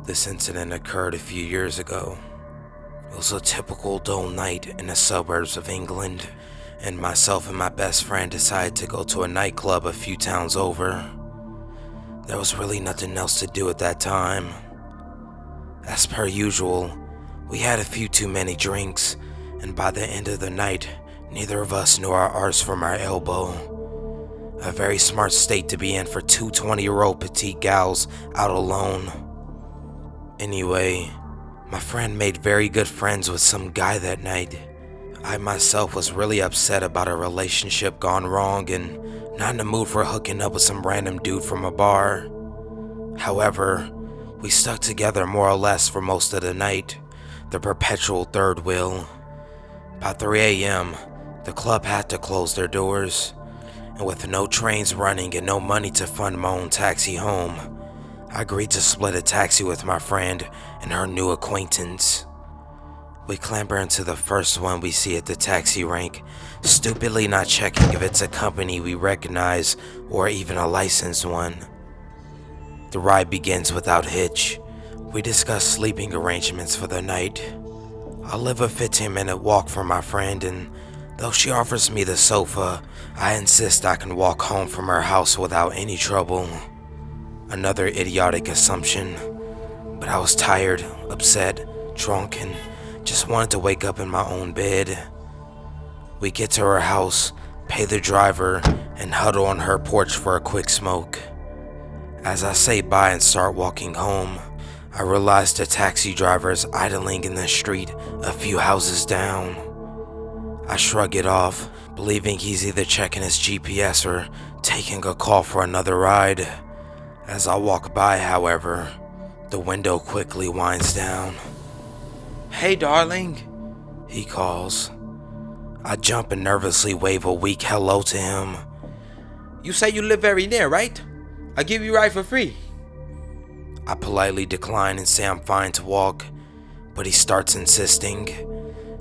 This incident occurred a few years ago. It was a typical dull night in the suburbs of England, and myself and my best friend decided to go to a nightclub a few towns over. There was really nothing else to do at that time. As per usual, we had a few too many drinks, and by the end of the night, neither of us knew our arse from our elbow. A very smart state to be in for two 20-year-old petite gals out alone. Anyway, my friend made very good friends with some guy that night. I myself was really upset about a relationship gone wrong and not in the mood for hooking up with some random dude from a bar. However, we stuck together more or less for most of the night, the perpetual third wheel. By 3 a.m., the club had to close their doors, and with no trains running and no money to fund my own taxi home, I agreed to split a taxi with my friend and her new acquaintance. We clamber into the first one we see at the taxi rank, stupidly not checking if it's a company we recognize or even a licensed one. The ride begins without hitch. We discuss sleeping arrangements for the night. I live a 15-minute walk from my friend, and though she offers me the sofa, I insist I can walk home from her house without any trouble. Another idiotic assumption, but I was tired, upset, drunk, and just wanted to wake up in my own bed. We get to her house, pay the driver, and huddle on her porch for a quick smoke. As I say bye and start walking home, I realize the taxi driver is idling in the street a few houses down. I shrug it off, believing he's either checking his GPS or taking a call for another ride. As I walk by, however, the window quickly winds down. "Hey, darling," he calls. I jump and nervously wave a weak hello to him. "You say you live very near, right? I'll give you a ride for free." I politely decline and say I'm fine to walk, but he starts insisting.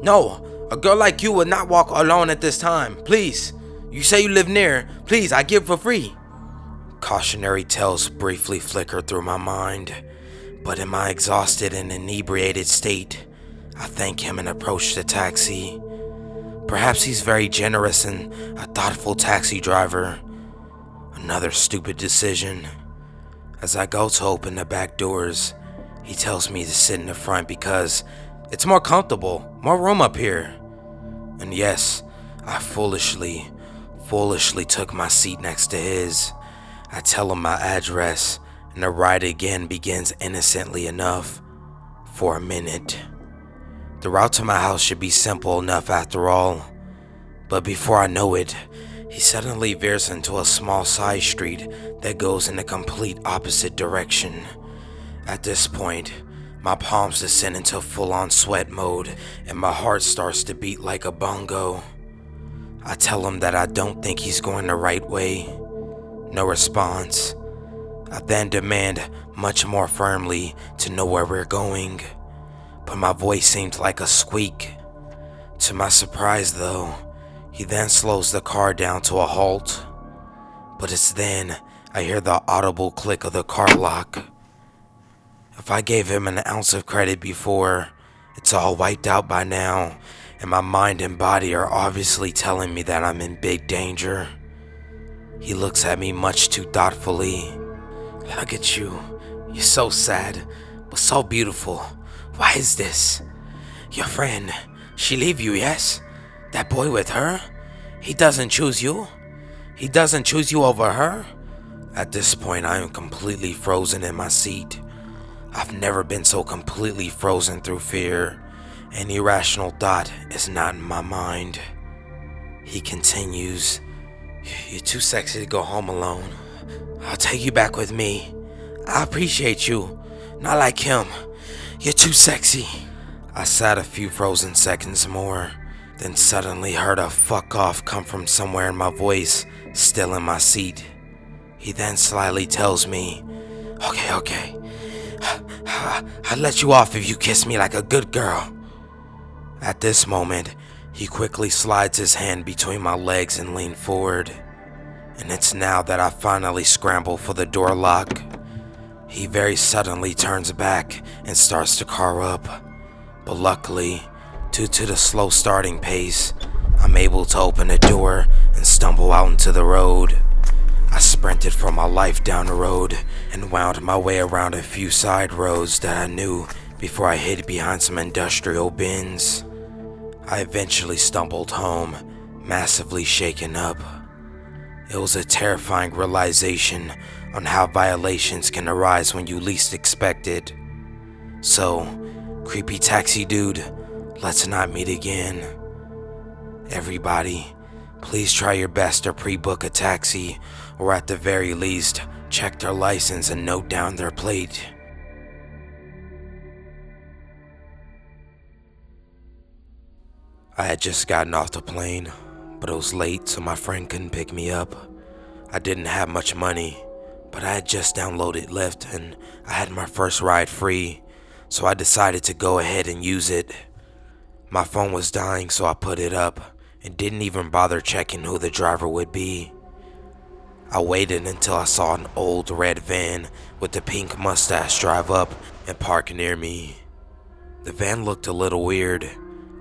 "No, a girl like you would not walk alone at this time. Please, you say you live near. Please, I give for free." Cautionary tales briefly flicker through my mind, but in my exhausted and inebriated state, I thank him and approach the taxi. Perhaps he's very generous and a thoughtful taxi driver. Another stupid decision. As I go to open the back doors, he tells me to sit in the front because it's more comfortable, more room up here. And yes, I foolishly took my seat next to his. I tell him my address, and the ride again begins innocently enough. For a minute. The route to my house should be simple enough after all. But before I know it, he suddenly veers into a small side street that goes in a complete opposite direction. At this point, my palms descend into full-on sweat mode, and my heart starts to beat like a bongo. I tell him that I don't think he's going the right way. No response. I then demand much more firmly to know where we're going, but my voice seemed like a squeak. To my surprise though, he then slows the car down to a halt. But it's then I hear the audible click of the car lock. If I gave him an ounce of credit before, it's all wiped out by now, and my mind and body are obviously telling me that I'm in big danger. He looks at me much too thoughtfully. "Look at you. You're so sad, but so beautiful. Why is this? Your friend, she leave you, yes? That boy with her? He doesn't choose you? He doesn't choose you over her?" At this point, I am completely frozen in my seat. I've never been so completely frozen through fear. Any rational thought is not in my mind. He continues, "You're too sexy to go home alone. I'll take you back with me. I appreciate you. Not like him. You're too sexy." I sat a few frozen seconds more, then suddenly heard a "fuck off" come from somewhere in my voice, still in my seat. He then slyly tells me, Okay. I'll let you off if you kiss me like a good girl." At this moment, he quickly slides his hand between my legs and leans forward. And it's now that I finally scramble for the door lock. He very suddenly turns back and starts to car up, but luckily, due to the slow starting pace, I'm able to open the door and stumble out into the road. I sprinted for my life down the road and wound my way around a few side roads that I knew before I hid behind some industrial bins. I eventually stumbled home, massively shaken up. It was a terrifying realization on how violations can arise when you least expect it. So, creepy taxi dude, let's not meet again. Everybody, please try your best to pre-book a taxi, or at the very least, check their license and note down their plate. I had just gotten off the plane, but it was late so my friend couldn't pick me up. I didn't have much money, but I had just downloaded Lyft and I had my first ride free, so I decided to go ahead and use it. My phone was dying, so I put it up and didn't even bother checking who the driver would be. I waited until I saw an old red van with a pink mustache drive up and park near me. The van looked a little weird.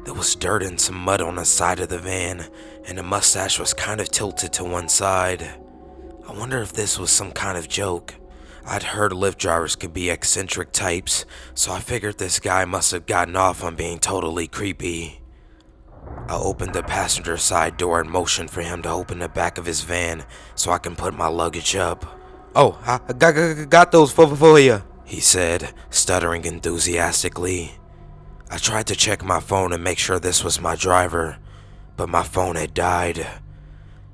There was dirt and some mud on the side of the van, and the mustache was kind of tilted to one side. I wonder if this was some kind of joke. I'd heard Lyft drivers could be eccentric types, so I figured this guy must have gotten off on being totally creepy. I opened the passenger side door and motioned for him to open the back of his van so I can put my luggage up. "Oh, I got those for you," he said, stuttering enthusiastically. I tried to check my phone and make sure this was my driver, but my phone had died.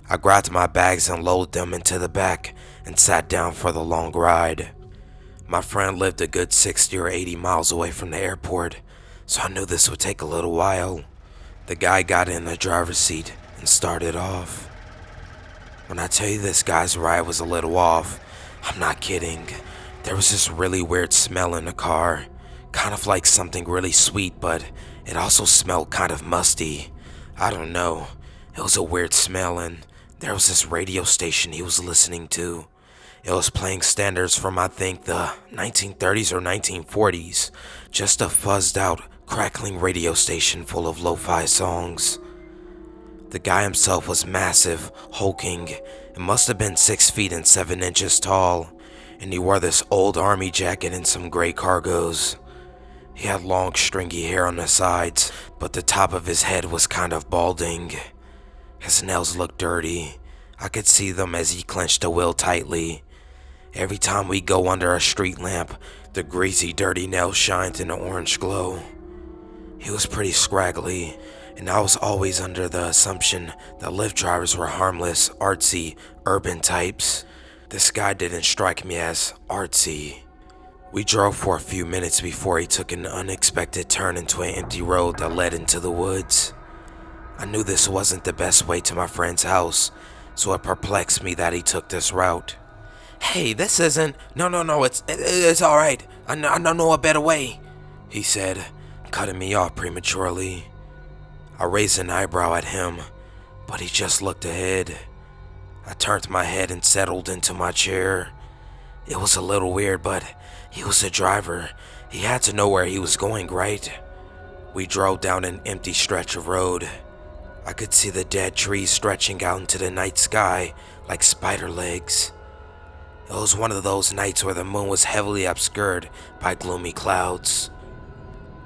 I grabbed my bags and loaded them into the back and sat down for the long ride. My friend lived a good 60 or 80 miles away from the airport, so I knew this would take a little while. The guy got in the driver's seat and started off. When I tell you this guy's ride was a little off, I'm not kidding. There was this really weird smell in the car, kind of like something really sweet, but it also smelled kind of musty. I don't know, it was a weird smell, and there was this radio station he was listening to. It was playing standards from I think the 1930s or 1940s, just a fuzzed out, crackling radio station full of lo-fi songs. The guy himself was massive, hulking, and must have been 6 feet and 7 inches tall, and he wore this old army jacket and some gray cargos. He had long stringy hair on the sides, but the top of his head was kind of balding. His nails looked dirty. I could see them as he clenched the wheel tightly. Every time we go under a street lamp, the greasy, dirty nails shined in an orange glow. He was pretty scraggly, and I was always under the assumption that Lyft drivers were harmless, artsy, urban types. This guy didn't strike me as artsy. We drove for a few minutes before he took an unexpected turn into an empty road that led into the woods. I knew this wasn't the best way to my friend's house, so it perplexed me that he took this route. "Hey, this isn't... No, it's alright. I know a better way," he said, cutting me off prematurely. I raised an eyebrow at him, but he just looked ahead. I turned my head and settled into my chair. It was a little weird, but he was the driver. He had to know where he was going, right? We drove down an empty stretch of road. I could see the dead trees stretching out into the night sky like spider legs. It was one of those nights where the moon was heavily obscured by gloomy clouds.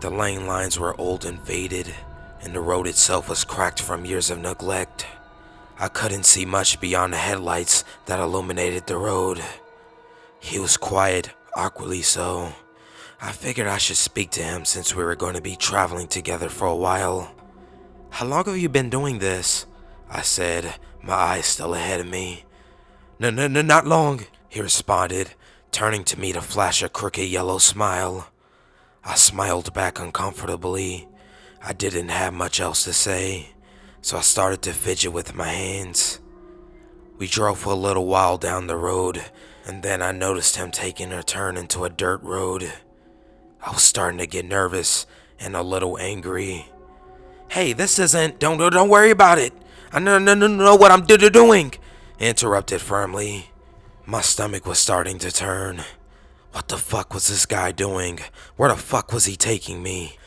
The lane lines were old and faded, and the road itself was cracked from years of neglect. I couldn't see much beyond the headlights that illuminated the road. He was quiet, awkwardly so. I figured I should speak to him since we were going to be traveling together for a while. "How long have you been doing this?" I said, my eyes still ahead of me. No, not long," he responded, turning to me to flash a crooked yellow smile. I smiled back uncomfortably. I didn't have much else to say, so I started to fidget with my hands. We drove for a little while down the road, and then I noticed him taking a turn into a dirt road. I was starting to get nervous and a little angry. "Hey, this isn't... Don't worry about it. I know what I'm doing," he interrupted firmly. My stomach was starting to turn. What the fuck was this guy doing? Where the fuck was he taking me?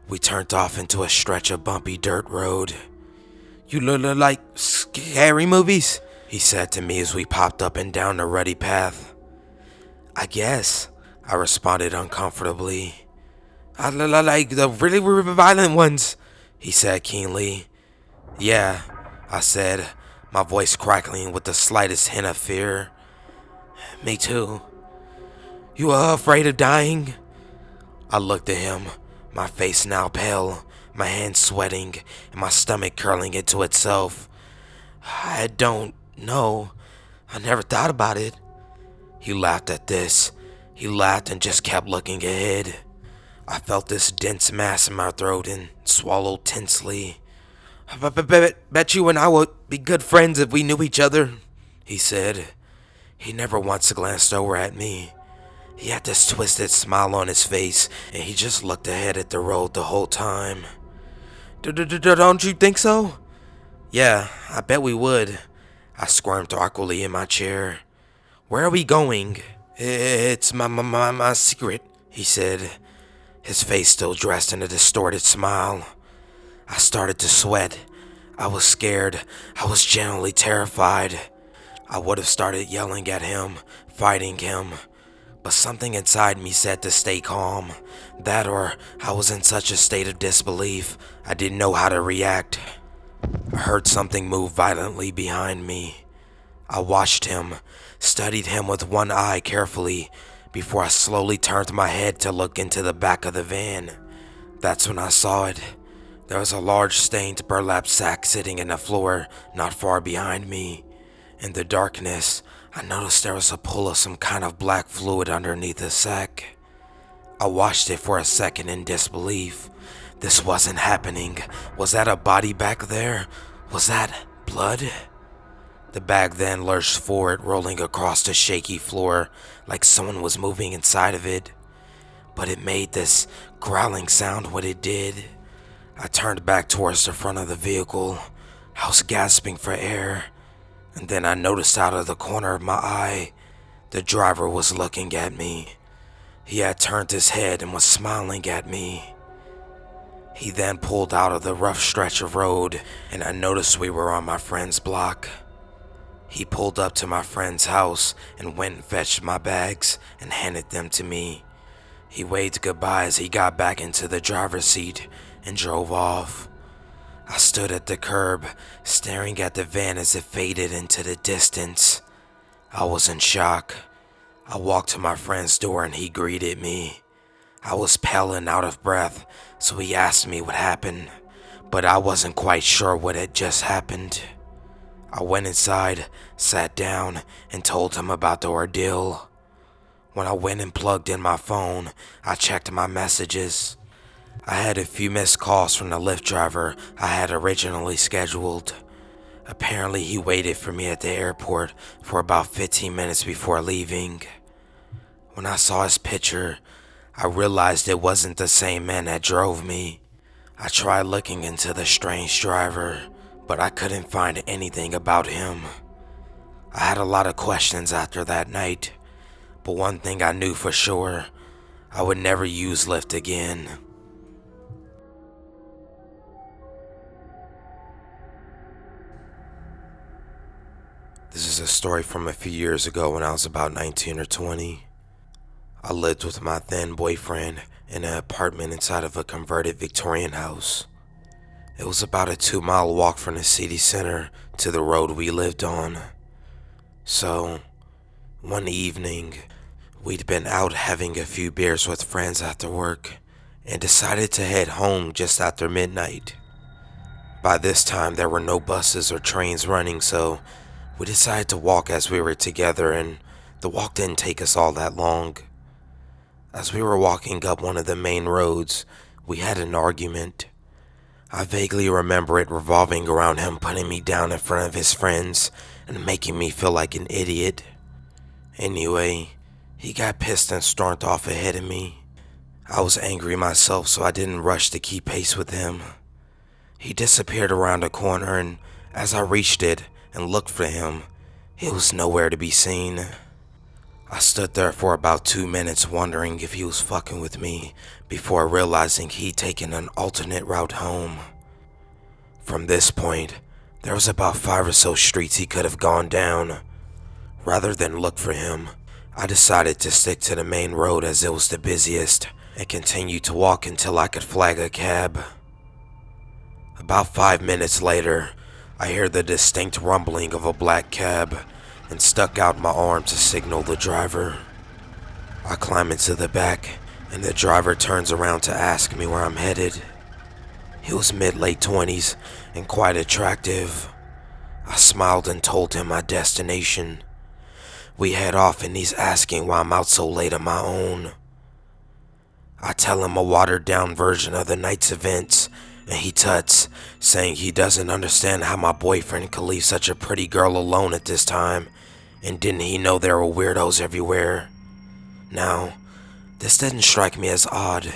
We turned off into a stretch of bumpy dirt road. You look like scary movies? He said to me as we popped up and down the rutty path. I guess, I responded uncomfortably. I like the really violent ones, he said keenly. Yeah, I said, my voice crackling with the slightest hint of fear. Me too. You are afraid of dying? I looked at him, my face now pale, my hands sweating, and my stomach curling into itself. I don't know. I never thought about it. He laughed at this. He laughed and just kept looking ahead. I felt this dense mass in my throat and swallowed tensely. I bet you and I would be good friends if we knew each other, he said. He never once glanced over at me. He had this twisted smile on his face, and he just looked ahead at the road the whole time. Don't you think so? Yeah, I bet we would. I squirmed awkwardly in my chair. Where are we going? It's my secret, he said, his face still dressed in a distorted smile. I started to sweat. I was scared. I was genuinely terrified. I would have started yelling at him, fighting him, but something inside me said to stay calm. That or I was in such a state of disbelief, I didn't know how to react. I heard something move violently behind me. I watched him, studied him with one eye carefully, before I slowly turned my head to look into the back of the van. That's when I saw it. There was a large stained burlap sack sitting in the floor not far behind me. In the darkness, I noticed there was a pool of some kind of black fluid underneath the sack. I watched it for a second in disbelief. This wasn't happening. Was that a body back there? Was that blood? The bag then lurched forward, rolling across the shaky floor like someone was moving inside of it. But it made this growling sound when it did. I turned back towards the front of the vehicle. I was gasping for air. And then I noticed out of the corner of my eye, the driver was looking at me. He had turned his head and was smiling at me. He then pulled out of the rough stretch of road, and I noticed we were on my friend's block. He pulled up to my friend's house and went and fetched my bags and handed them to me. He waved goodbye as he got back into the driver's seat and drove off. I stood at the curb, staring at the van as it faded into the distance. I was in shock. I walked to my friend's door and he greeted me. I was pale and out of breath, so he asked me what happened, but I wasn't quite sure what had just happened. I went inside, sat down, and told him about the ordeal. When I went and plugged in my phone, I checked my messages. I had a few missed calls from the Lyft driver I had originally scheduled. Apparently, he waited for me at the airport for about 15 minutes before leaving. When I saw his picture, I realized it wasn't the same man that drove me. I tried looking into the strange driver, but I couldn't find anything about him. I had a lot of questions after that night, but one thing I knew for sure, I would never use Lyft again. This is a story from a few years ago when I was about 19 or 20. I lived with my then boyfriend in an apartment inside of a converted Victorian house. It was about a 2-mile walk from the city center to the road we lived on. So, one evening, we'd been out having a few beers with friends after work and decided to head home just after midnight. By this time, there were no buses or trains running, so we decided to walk as we were together, and the walk didn't take us all that long. As we were walking up one of the main roads, we had an argument. I vaguely remember it revolving around him putting me down in front of his friends and making me feel like an idiot. Anyway, he got pissed and stormed off ahead of me. I was angry myself, so I didn't rush to keep pace with him. He disappeared around a corner, and as I reached it and looked for him, he was nowhere to be seen. I stood there for about 2 minutes wondering if he was fucking with me before realizing he'd taken an alternate route home. From this point, there was about 5 or so streets he could have gone down. Rather than look for him, I decided to stick to the main road as it was the busiest and continue to walk until I could flag a cab. About 5 minutes later, I hear the distinct rumbling of a black cab and stuck out my arm to signal the driver. I climb into the back and the driver turns around to ask me where I'm headed. He was mid-late 20s and quite attractive. I smiled and told him my destination. We head off and he's asking why I'm out so late on my own. I tell him a watered-down version of the night's events, and he tuts, saying he doesn't understand how my boyfriend could leave such a pretty girl alone at this time, and didn't he know there were weirdos everywhere? Now, this didn't strike me as odd.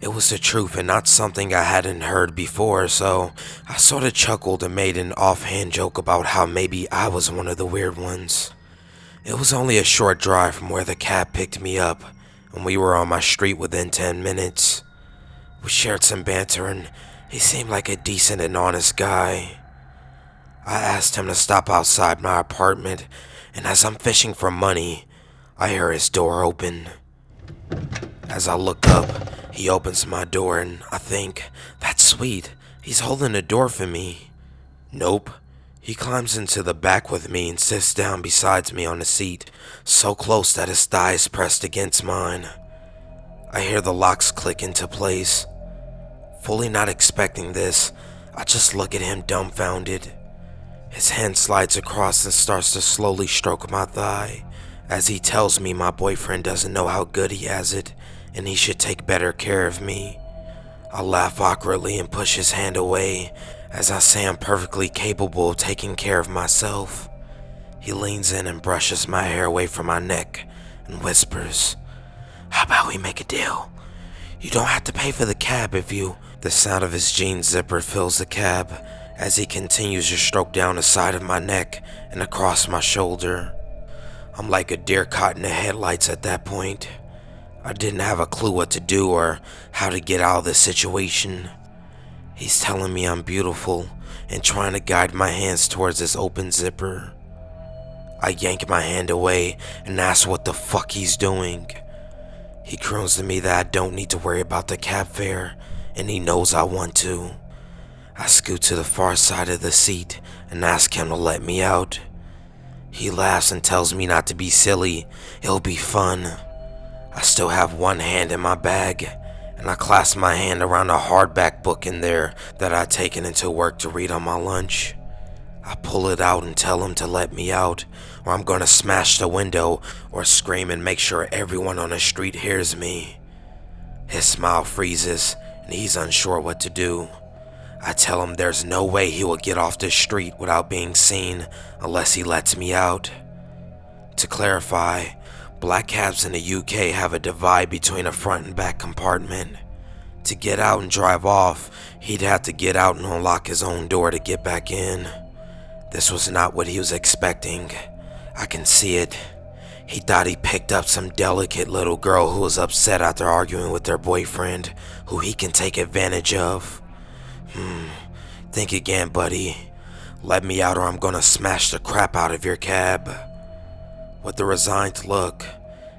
It was the truth and not something I hadn't heard before, so I sort of chuckled and made an offhand joke about how maybe I was one of the weird ones. It was only a short drive from where the cab picked me up, and we were on my street within 10 minutes. We shared some banter and he seemed like a decent and honest guy. I asked him to stop outside my apartment, and as I'm fishing for money, I hear his door open. As I look up, he opens my door and I think, that's sweet, he's holding the door for me. Nope. He climbs into the back with me and sits down beside me on the seat, so close that his thighs pressed against mine. I hear the locks click into place. Fully not expecting this, I just look at him dumbfounded. His hand slides across and starts to slowly stroke my thigh, as he tells me my boyfriend doesn't know how good he has it, and he should take better care of me. I laugh awkwardly and push his hand away, as I say I'm perfectly capable of taking care of myself. He leans in and brushes my hair away from my neck and whispers, "How about we make a deal? You don't have to pay for the cab if you..." The sound of his jeans zipper fills the cab as he continues to stroke down the side of my neck and across my shoulder. I'm like a deer caught in the headlights at that point. I didn't have a clue what to do or how to get out of this situation. He's telling me I'm beautiful and trying to guide my hands towards his open zipper. I yank my hand away and ask what the fuck he's doing. He croons to me that I don't need to worry about the cab fare, and he knows I want to. I scoot to the far side of the seat and ask him to let me out. He laughs and tells me not to be silly, it'll be fun. I still have one hand in my bag, and I clasp my hand around a hardback book in there that I'd taken into work to read on my lunch. I pull it out and tell him to let me out, or I'm gonna smash the window or scream and make sure everyone on the street hears me. His smile freezes, and he's unsure what to do. I tell him there's no way he will get off the street without being seen unless he lets me out. To clarify, black cabs in the UK have a divide between a front and back compartment. To get out and drive off, he'd have to get out and unlock his own door to get back in. This was not what he was expecting. I can see it. He thought he picked up some delicate little girl who was upset after arguing with their boyfriend, who he can take advantage of. Think again, buddy. Let me out or I'm gonna smash the crap out of your cab. With a resigned look,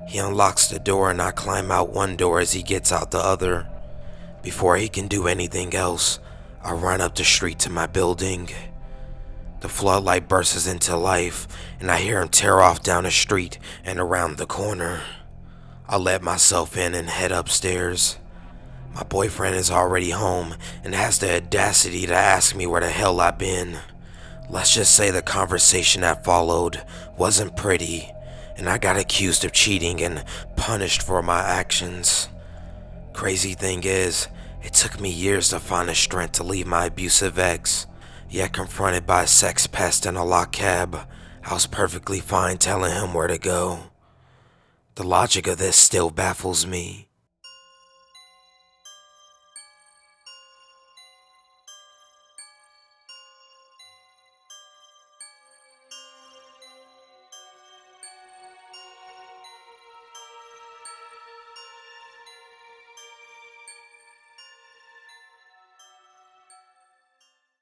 he unlocks the door and I climb out one door as he gets out the other. Before he can do anything else, I run up the street to my building. The floodlight bursts into life and I hear him tear off down the street and around the corner. I let myself in and head upstairs. My boyfriend is already home and has the audacity to ask me where the hell I've been. Let's just say the conversation that followed wasn't pretty, and I got accused of cheating and punished for my actions. Crazy thing is, it took me years to find the strength to leave my abusive ex, yet confronted by a sex pest in a locked cab, I was perfectly fine telling him where to go. The logic of this still baffles me.